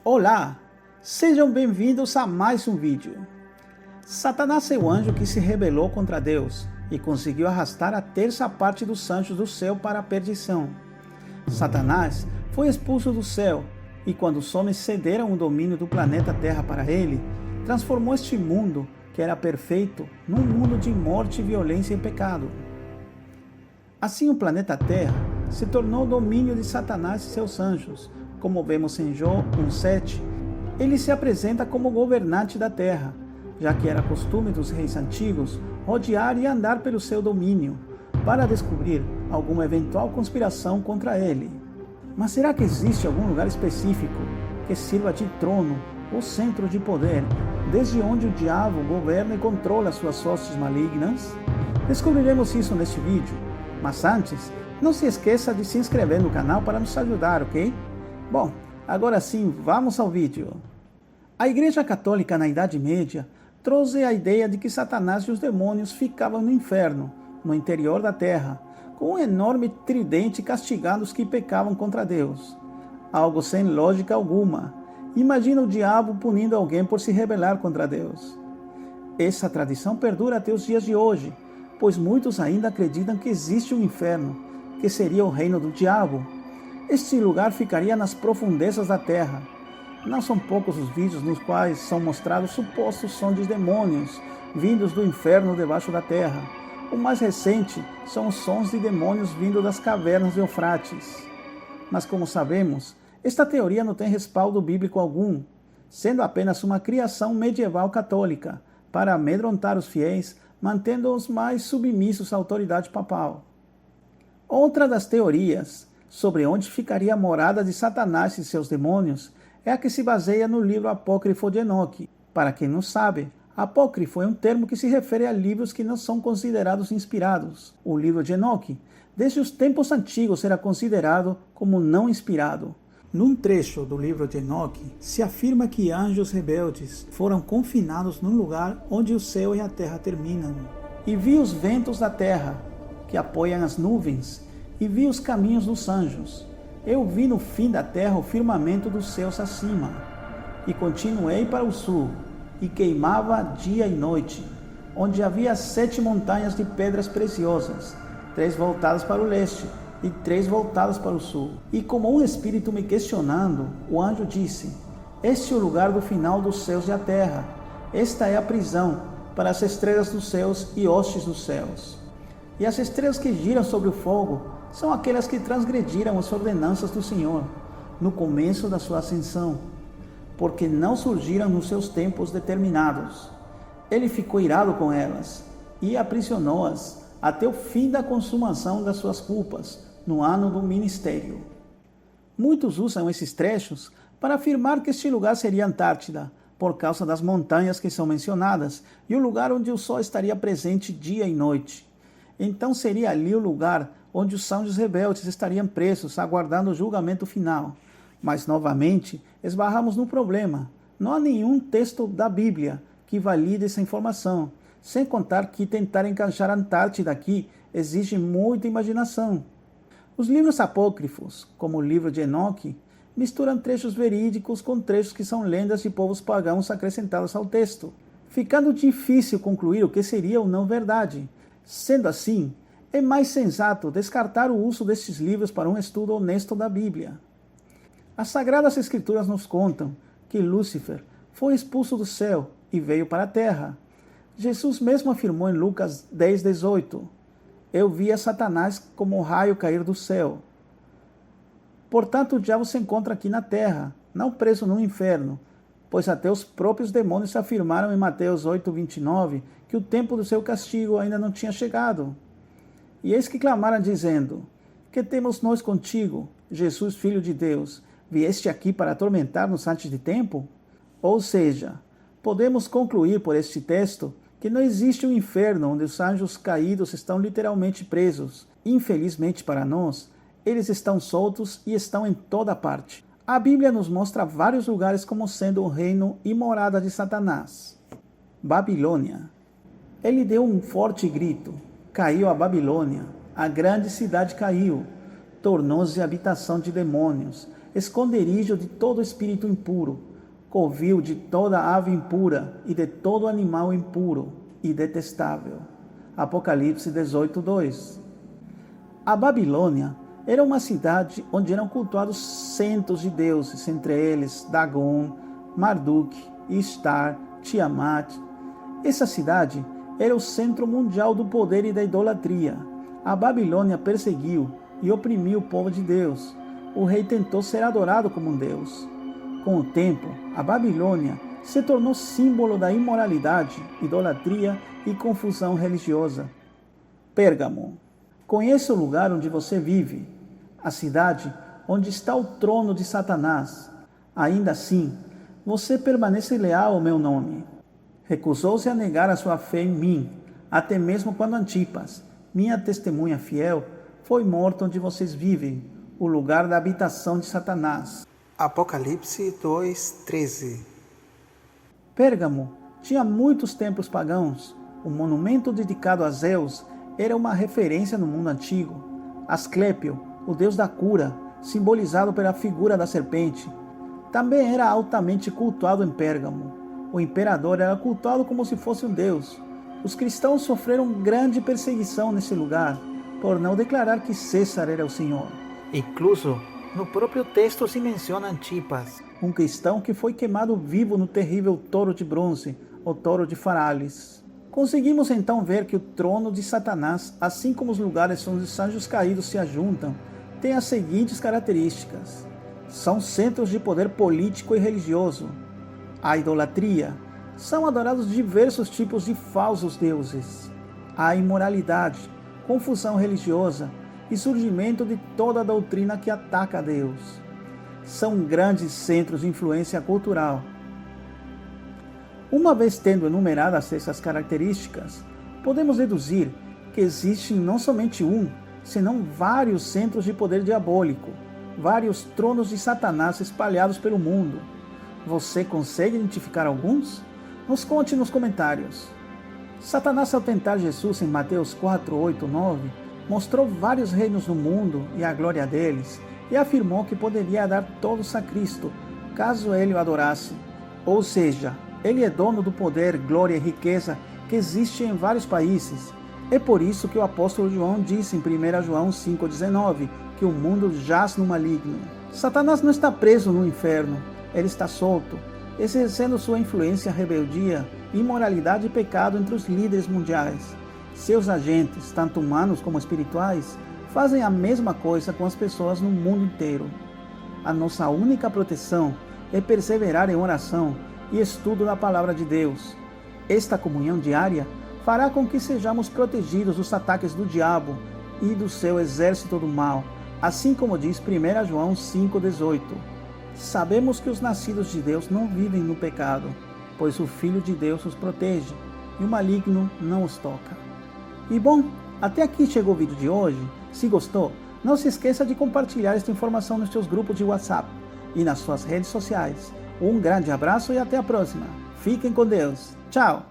Olá, sejam bem-vindos a mais um vídeo. Satanás é o anjo que se rebelou contra Deus e conseguiu arrastar a terça parte dos anjos do céu para a perdição. Satanás foi expulso do céu e quando os homens cederam o domínio do planeta Terra para ele, transformou este mundo, que era perfeito, num mundo de morte, violência e pecado. Assim o planeta Terra se tornou o domínio de Satanás e seus anjos. Como vemos em Jó 1,7, ele se apresenta como governante da terra, já que era costume dos reis antigos rodear e andar pelo seu domínio, para descobrir alguma eventual conspiração contra ele. Mas será que existe algum lugar específico que sirva de trono ou centro de poder, desde onde o diabo governa e controla suas hostes malignas? Descobriremos isso neste vídeo, mas antes, não se esqueça de se inscrever no canal para nos ajudar, ok? Bom, agora sim, vamos ao vídeo. A Igreja Católica na Idade Média trouxe a ideia de que Satanás e os demônios ficavam no inferno, no interior da terra, com um enorme tridente castigando os que pecavam contra Deus. Algo sem lógica alguma. Imagina o diabo punindo alguém por se rebelar contra Deus. Essa tradição perdura até os dias de hoje, pois muitos ainda acreditam que existe um inferno, que seria o reino do diabo. Este lugar ficaria nas profundezas da terra. Não são poucos os vídeos nos quais são mostrados supostos sons de demônios vindos do inferno debaixo da terra. O mais recente são os sons de demônios vindos das cavernas de Eufrates. Mas como sabemos, esta teoria não tem respaldo bíblico algum, sendo apenas uma criação medieval católica para amedrontar os fiéis, mantendo-os mais submissos à autoridade papal. Outra das teorias sobre onde ficaria a morada de Satanás e seus demônios é a que se baseia no livro apócrifo de Enoque. Para quem não sabe, apócrifo é um termo que se refere a livros que não são considerados inspirados. O livro de Enoque, desde os tempos antigos, era considerado como não inspirado. Num trecho do livro de Enoque, se afirma que anjos rebeldes foram confinados num lugar onde o céu e a terra terminam. E vi os ventos da terra, que apoiam as nuvens, e vi os caminhos dos anjos. Eu vi no fim da terra o firmamento dos céus acima. E continuei para o sul, e queimava dia e noite, onde havia 7 montanhas de pedras preciosas, 3 voltadas para o leste, e 3 voltadas para o sul. E como um espírito me questionando, o anjo disse: Este é o lugar do final dos céus e a terra. Esta é a prisão para as estrelas dos céus e hostes dos céus. E as estrelas que giram sobre o fogo são aquelas que transgrediram as ordenanças do Senhor no começo da sua ascensão, porque não surgiram nos seus tempos determinados. Ele ficou irado com elas e aprisionou-as até o fim da consumação das suas culpas, no ano do ministério. Muitos usam esses trechos para afirmar que este lugar seria a Antártida, por causa das montanhas que são mencionadas, e o lugar onde o sol estaria presente dia e noite. Então seria ali o lugar onde os anjos rebeldes estariam presos, aguardando o julgamento final. Mas, novamente, esbarramos no problema. Não há nenhum texto da Bíblia que valide essa informação, sem contar que tentar encaixar a Antártida aqui exige muita imaginação. Os livros apócrifos, como o livro de Enoque, misturam trechos verídicos com trechos que são lendas de povos pagãos acrescentados ao texto, ficando difícil concluir o que seria ou não verdade. Sendo assim, é mais sensato descartar o uso destes livros para um estudo honesto da Bíblia. As Sagradas Escrituras nos contam que Lúcifer foi expulso do céu e veio para a terra. Jesus mesmo afirmou em Lucas 10:18, Eu via Satanás como um raio cair do céu. Portanto, o diabo se encontra aqui na terra, não preso no inferno, pois até os próprios demônios afirmaram em Mateus 8:29 que o tempo do seu castigo ainda não tinha chegado. E eis que clamaram dizendo: Que temos nós contigo, Jesus, Filho de Deus? Vieste aqui para atormentar-nos antes de tempo? Ou seja, podemos concluir por este texto que não existe um inferno onde os anjos caídos estão literalmente presos. Infelizmente para nós, eles estão soltos e estão em toda parte. A Bíblia nos mostra vários lugares como sendo o reino e morada de Satanás. Babilônia. Ele deu um forte grito. Caiu a Babilônia, a grande cidade caiu, tornou-se habitação de demônios, esconderijo de todo espírito impuro, covil de toda ave impura e de todo animal impuro e detestável. Apocalipse 18:2. A Babilônia era uma cidade onde eram cultuados centos de deuses, entre eles Dagon, Marduk, Ishtar, Tiamat. Essa cidade era o centro mundial do poder e da idolatria. A Babilônia perseguiu e oprimiu o povo de Deus. O rei tentou ser adorado como um deus. Com o tempo, a Babilônia se tornou símbolo da imoralidade, idolatria e confusão religiosa. Pérgamo. Conheça o lugar onde você vive, a cidade onde está o trono de Satanás. Ainda assim, você permanece leal ao meu nome. Recusou-se a negar a sua fé em mim, até mesmo quando Antipas, minha testemunha fiel, foi morto onde vocês vivem, o lugar da habitação de Satanás. Apocalipse 2:13. Pérgamo tinha muitos templos pagãos. O monumento dedicado a Zeus era uma referência no mundo antigo. Asclépio, o deus da cura, simbolizado pela figura da serpente, também era altamente cultuado em Pérgamo. O imperador era cultuado como se fosse um deus. Os cristãos sofreram grande perseguição nesse lugar, por não declarar que César era o Senhor. Incluso, no próprio texto se menciona Antipas, um cristão que foi queimado vivo no terrível touro de bronze, o touro de Farales. Conseguimos então ver que o trono de Satanás, assim como os lugares onde os anjos caídos se ajuntam, tem as seguintes características. São centros de poder político e religioso. A idolatria. São adorados diversos tipos de falsos deuses. A imoralidade, confusão religiosa e surgimento de toda a doutrina que ataca a Deus. São grandes centros de influência cultural. Uma vez tendo enumeradas essas características, podemos deduzir que existem não somente um, senão vários centros de poder diabólico, vários tronos de Satanás espalhados pelo mundo. Você consegue identificar alguns? Nos conte nos comentários. Satanás, ao tentar Jesus em Mateus 4, 8, 9, mostrou vários reinos no mundo e a glória deles, e afirmou que poderia dar todos a Cristo, caso ele o adorasse. Ou seja, ele é dono do poder, glória e riqueza que existe em vários países. É por isso que o apóstolo João disse em 1 João 5,19 que o mundo jaz no maligno. Satanás não está preso no inferno, ele está solto, exercendo sua influência, rebeldia, imoralidade e pecado entre os líderes mundiais. Seus agentes, tanto humanos como espirituais, fazem a mesma coisa com as pessoas no mundo inteiro. A nossa única proteção é perseverar em oração e estudo da Palavra de Deus. Esta comunhão diária fará com que sejamos protegidos dos ataques do diabo e do seu exército do mal, assim como diz 1 João 5,18. Sabemos que os nascidos de Deus não vivem no pecado, pois o Filho de Deus os protege e o maligno não os toca. E bom, até aqui chegou o vídeo de hoje. Se gostou, não se esqueça de compartilhar esta informação nos seus grupos de WhatsApp e nas suas redes sociais. Um grande abraço e até a próxima. Fiquem com Deus. Tchau!